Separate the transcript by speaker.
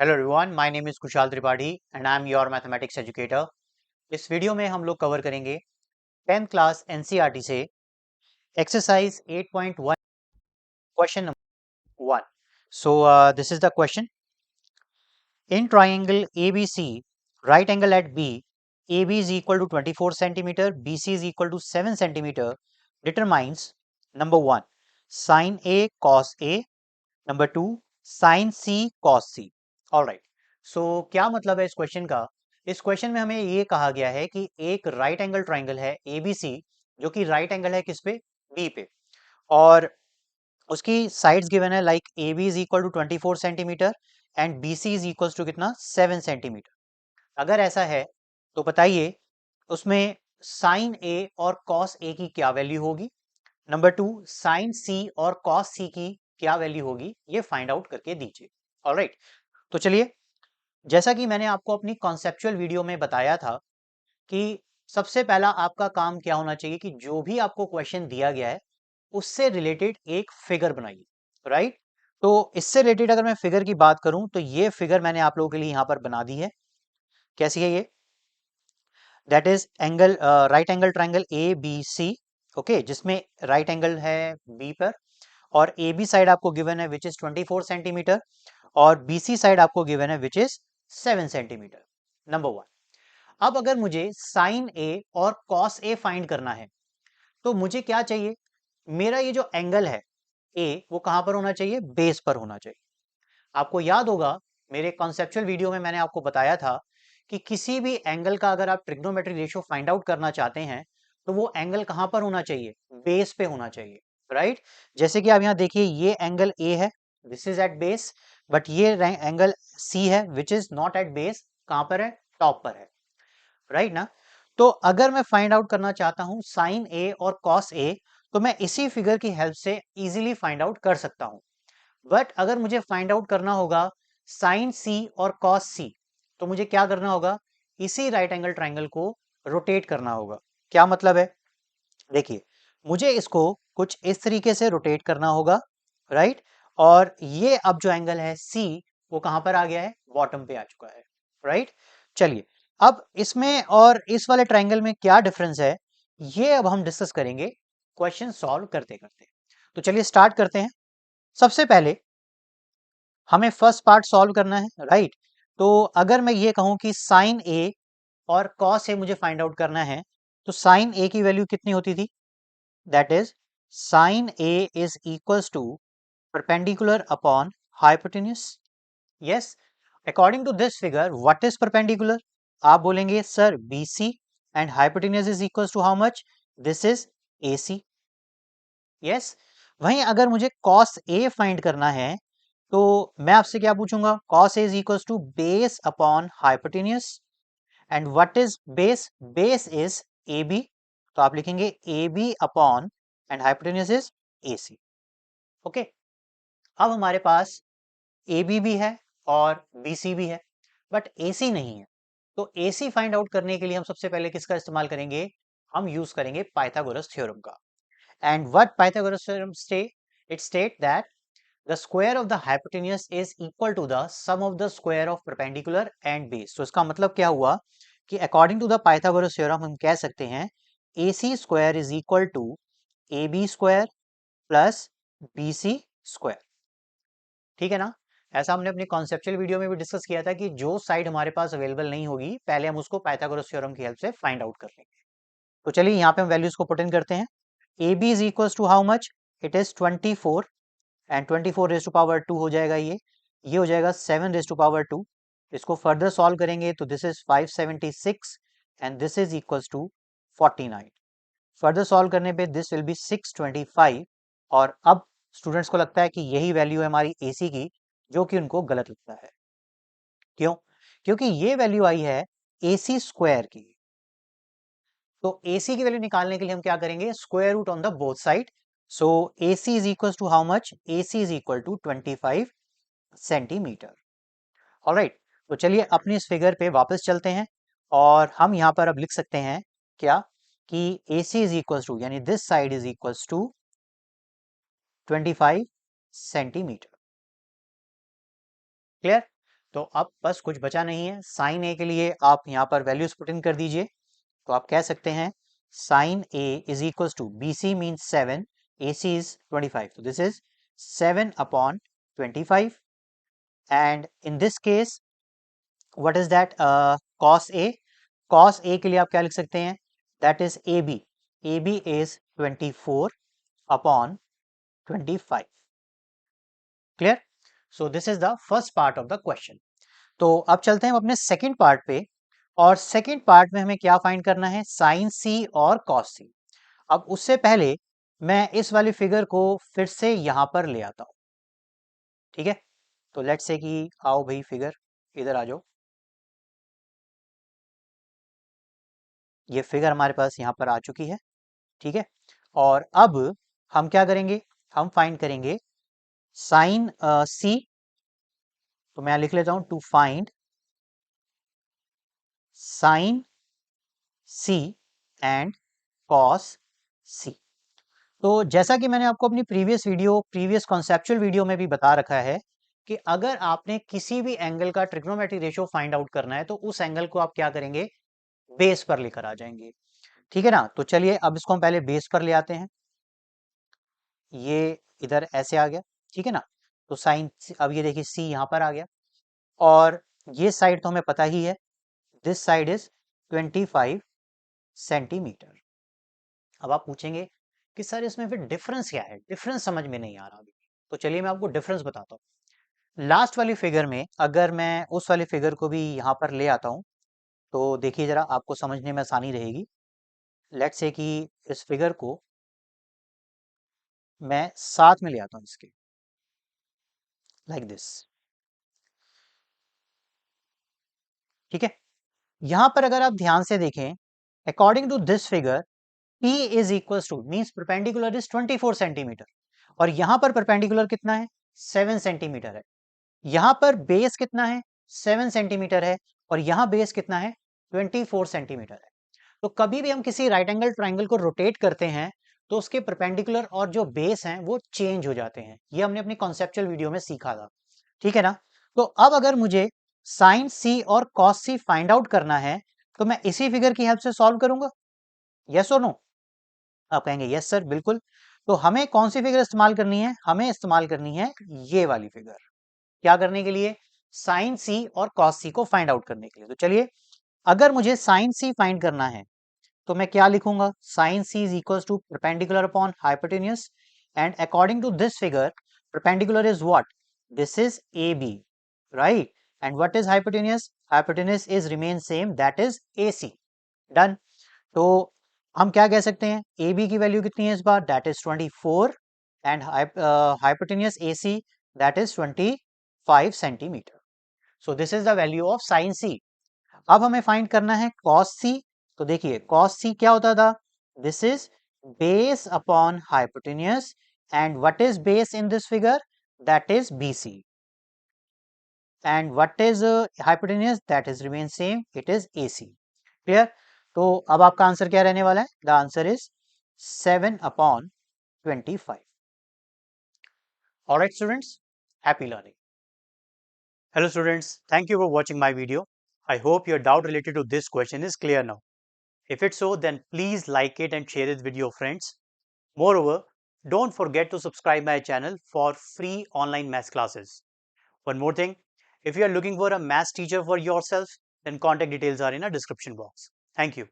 Speaker 1: Hello everyone, my name is Kushal Tripathi and I am your mathematics educator. इस video में हम लोग कवर करेंगे 10th क्लास एनसीईआरटी से exercise 8.1 question number 1। So this is the question. In triangle ABC, right angle at B, AB is equal to 24 centimeter, BC is equal to 7 centimeter, determines number 1 sin A cos A, number 2 sine C cos C। Alright, so क्या मतलब है इस question का? इस question में हमें ये कहा गया है कि एक राइट एंगल ट्राइंगल है ABC, जो कि राइट एंगल है किस पे? B पे। और उसकी साइड्स गिवन है like AB is equal to 24 centimetre and BC is equal to कितना? 7 सेंटीमीटर। अगर ऐसा है तो बताइए उसमें साइन A और कॉस A की क्या वैल्यू होगी। नंबर 2 साइन C और कॉस C की क्या वैल्यू होगी, ये फाइंड आउट करके दीजिए। ऑलराइट, तो चलिए, जैसा कि मैंने आपको अपनी कॉन्सेप्चुअल वीडियो में बताया था कि सबसे पहला आपका काम क्या होना चाहिए कि जो भी आपको क्वेश्चन दिया गया है उससे रिलेटेड एक फिगर बनाइए। राइट, तो इससे रिलेटेड अगर मैं फिगर की बात करूं तो ये फिगर मैंने आप लोगों के लिए यहां पर बना दी है। कैसी है ये? That is angle, right angle triangle ABC। Okay, जिसमें राइट एंगल है B पर और AB साइड आपको गिवन है विच इज 24 सेंटीमीटर और BC साइड आपको गिवन है विच इज 7 सेंटीमीटर। नंबर 1। अब अगर मुझे साइन A और कॉस A फाइंड करना है तो मुझे क्या चाहिए? मेरा ये जो एंगल है A, वो कहां पर होना चाहिए? बेस पर होना चाहिए। आपको याद होगा मेरे कॉन्सेप्चुअल वीडियो में मैंने आपको बताया था कि किसी भी एंगल का अगर आप ट्रिग्नोमेट्री रेशियो फाइंड आउट करना चाहते हैं तो वो एंगल कहां पर होना चाहिए? बेस पे होना चाहिए। राइट, जैसे कि आप यहां देखिए ये एंगल A है, this is at base, but ये एंगल C है which is not at base. कहां पर है? टॉप पर है। राइट ना? तो अगर मैं फाइंड आउट करना चाहता हूं साइन A और कॉस A, तो मैं इसी फिगर की हेल्प से इजीली फाइंड आउट कर सकता हूं। बट अगर मुझे फाइंड आउट करना होगा साइन C और कॉस C, तो मुझे क्या करना होगा? इसी राइट एंगल ट्राइंगल को रोटेट करना होगा। क्या मतलब है? देखिए, मुझे इसको कुछ इस तरीके से रोटेट करना होगा। राइट, और ये अब जो एंगल है C, वो कहां पर आ गया है? बॉटम पे आ चुका है। राइट, चलिए, अब इसमें और इस वाले ट्राइंगल में क्या डिफरेंस है, ये अब हम डिस्कस करेंगे क्वेश्चन सॉल्व करते करते। तो चलिए स्टार्ट करते हैं। सबसे पहले हमें फर्स्ट पार्ट सॉल्व करना है। राइट, तो अगर मैं ये कहूं कि साइन A और कॉस A मुझे फाइंड आउट करना है, तो साइन A की वैल्यू कितनी होती थी? That is sine A is equals to perpendicular upon hypotenuse. Yes, according to this figure what is perpendicular? आप बोलेंगे sir BC and hypotenuse is equals to how much? This is AC। Yes, वहीं अगर मुझे cos A find करना है तो मैं आपसे क्या पूछूंगा? Cos A is equals to base upon hypotenuse. And what is base? Base is AB, तो आप लिखेंगे AB upon and hypotenuse is AC। Okay, अब हमारे पास AB भी है और BC भी है, बट AC नहीं है। तो AC फाइंड आउट करने के लिए हम सबसे पहले किसका इस्तेमाल करेंगे? हम यूज करेंगे पाइथागोरस थ्योरम का। And what Pythagoras theorem state? It state that the square of the hypotenuse is equal to the sum of the square of perpendicular and base। तो इसका मतलब क्या हुआ कि according to the Pythagoras theorem हम कह सकते हैं AC square is equal to AB square plus BC square। ठीक है ना? ऐसा हमने अपनी कॉन्सेप्चुअल वीडियो में भी डिस्कस किया था कि जो साइड हमारे पास अवेलेबल नहीं होगी पहले हम उसको पाइथागोरस थ्योरम की हेल्प से फाइंड आउट कर लेंगे। तो चलिए यहाँ पे हम वैल्यूज को पुट इन करते हैं। AB is equals to how much? It is 24 and 24 raise to power 2 हो जाएगा। ये हो जाएगा 7 रेज टू पावर 2। इसको फर्दर सॉल्व करेंगे तो this is 576 and this is equals to 49। Further solve करने पे दिस विल बी 625। और अब स्टूडेंट्स को लगता है कि यही वैल्यू है हमारी AC की, जो कि उनको गलत लगता है। क्यों? क्योंकि ये वैल्यू आई है AC स्क्वायर की। तो AC की वैल्यू निकालने के लिए हम क्या करेंगे? Square root on the both side. So AC is equal to how much? AC is equal to 25 centimetre. Alright, तो चलिए अपनी इस फिगर पे वापस चलते हैं और हम यहाँ पर अब लिख सकते हैं क्या कि AC इज इक्वल टू, यानी this side is equal to 25 centimetre. Clear? तो अब बस कुछ बचा नहीं है, साइन ए के लिए आप यहाँ पर वैल्यूज पुट इन कर दीजिए। तो आप कह सकते हैं sine A is equal to B C means 7, A C is 25, तो this is 7 upon 25 and in this case what is that, cos A, cos A के लिए आप क्या लिख सकते हैं, that is A B is 24 upon 25, clear. So this is the first part of the question. तो अब चलते हैं अपने सेकंड पार्ट पे, और सेकंड पार्ट में हमें क्या फाइंड करना है, साइन सी और कॉस सी। अब उससे पहले मैं इस वाली फिगर को फिर से यहां पर ले आता हूं, ठीक है। तो लेट्स से कि आओ भाई फिगर इधर आ जाओ, ये फिगर हमारे पास यहाँ पर आ चुकी है, ठीक है। और अब हम क्या करेंगे, हम फाइंड करेंगे साइन सी, तो मैं लिख लेता हूं to find sine C and cos C. तो जैसा कि मैंने आपको अपनी प्रीवियस कॉन्सेप्चुअल वीडियो में भी बता रखा है कि अगर आपने किसी भी एंगल का ट्रिग्नोमेट्रिक रेशियो फाइंड आउट करना है तो उस एंगल को आप क्या करेंगे, बेस पर लेकर आ जाएंगे, ठीक है ना। तो चलिए अब इसको हम पहले बेस पर ले आते हैं, ये इधर ऐसे आ गया, ठीक है ना। तो साइन, अब ये देखिए सी यहाँ पर आ गया, और ये साइड तो हमें पता ही है, दिस साइड इज 25 सेंटीमीटर। अब आप पूछेंगे कि सर इसमें फिर डिफरेंस क्या है, डिफरेंस समझ में नहीं आ रहा अभी। तो चलिए मैं आपको डिफरेंस बताता हूँ। लास्ट वाली फिगर में अगर मैं उस वाली फिगर को भी यहाँ पर ले आता हूँ, तो देखिए जरा आपको समझने में आसानी रहेगी। लेट्स से कि इस फिगर को मैं साथ में ले आता हूँ इसके, लाइक दिस, ठीक है। यहां पर अगर आप ध्यान से देखें, according to this figure P is equal to means perpendicular is 24 centimetre, और यहां पर परपेंडिकुलर कितना है, 7 सेंटीमीटर है। यहां पर बेस कितना है, 7 सेंटीमीटर है, और यहां बेस कितना है, 24 सेंटीमीटर है। तो कभी भी हम किसी राइट एंगल ट्राइंगल को रोटेट करते हैं तो उसके परपेंडिकुलर और जो बेस हैं वो चेंज हो जाते हैं, ये हमने अपनी कॉन्सेप्चुअल वीडियो में सीखा था, ठीक है ना। तो अब अगर मुझे साइन सी और कॉस सी फाइंड आउट करना है तो मैं इसी फिगर की हेल्प से सॉल्व करूंगा, यस और नो। आप कहेंगे यस सर बिल्कुल। तो हमें कौन सी फिगर इस्तेमाल करनी है, हमें इस्तेमाल करनी है ये वाली फिगर, क्या करने के लिए, साइन सी और कॉस सी को फाइंड आउट करने के लिए। तो चलिए अगर मुझे साइन सी फाइंड करना है तो मैं क्या लिखूंगा, sine C is equal to perpendicular upon hypotenuse, and according to this figure perpendicular is what, this is A B, right, and what is hypotenuse, hypotenuse is remain same, that is A C, done. तो हम क्या कह सकते हैं, A B की value कितनी है इस बार, that is 24, and hypotenuse A C that is 25 centimetre. So this is the value of sine C. अब हमें फाइंड करना है कॉस सी। तो देखिए कॉस सी क्या होता था, this is base upon hypotenuse, and what is base in this figure, that is BC, and what is hypotenuse, that is remain same, it is AC, clear. तो अब आपका आंसर क्या रहने वाला है, the answer is 7 upon 25। Alright students, happy learning. Hello students, thank you for watching my video. I hope your doubt related to this question is clear now. If it's so, then please like it and share this with your friends. Moreover, don't forget to subscribe my channel for free online maths classes. One more thing, if you are looking for a maths teacher for yourself, then contact details are in a description box. Thank you.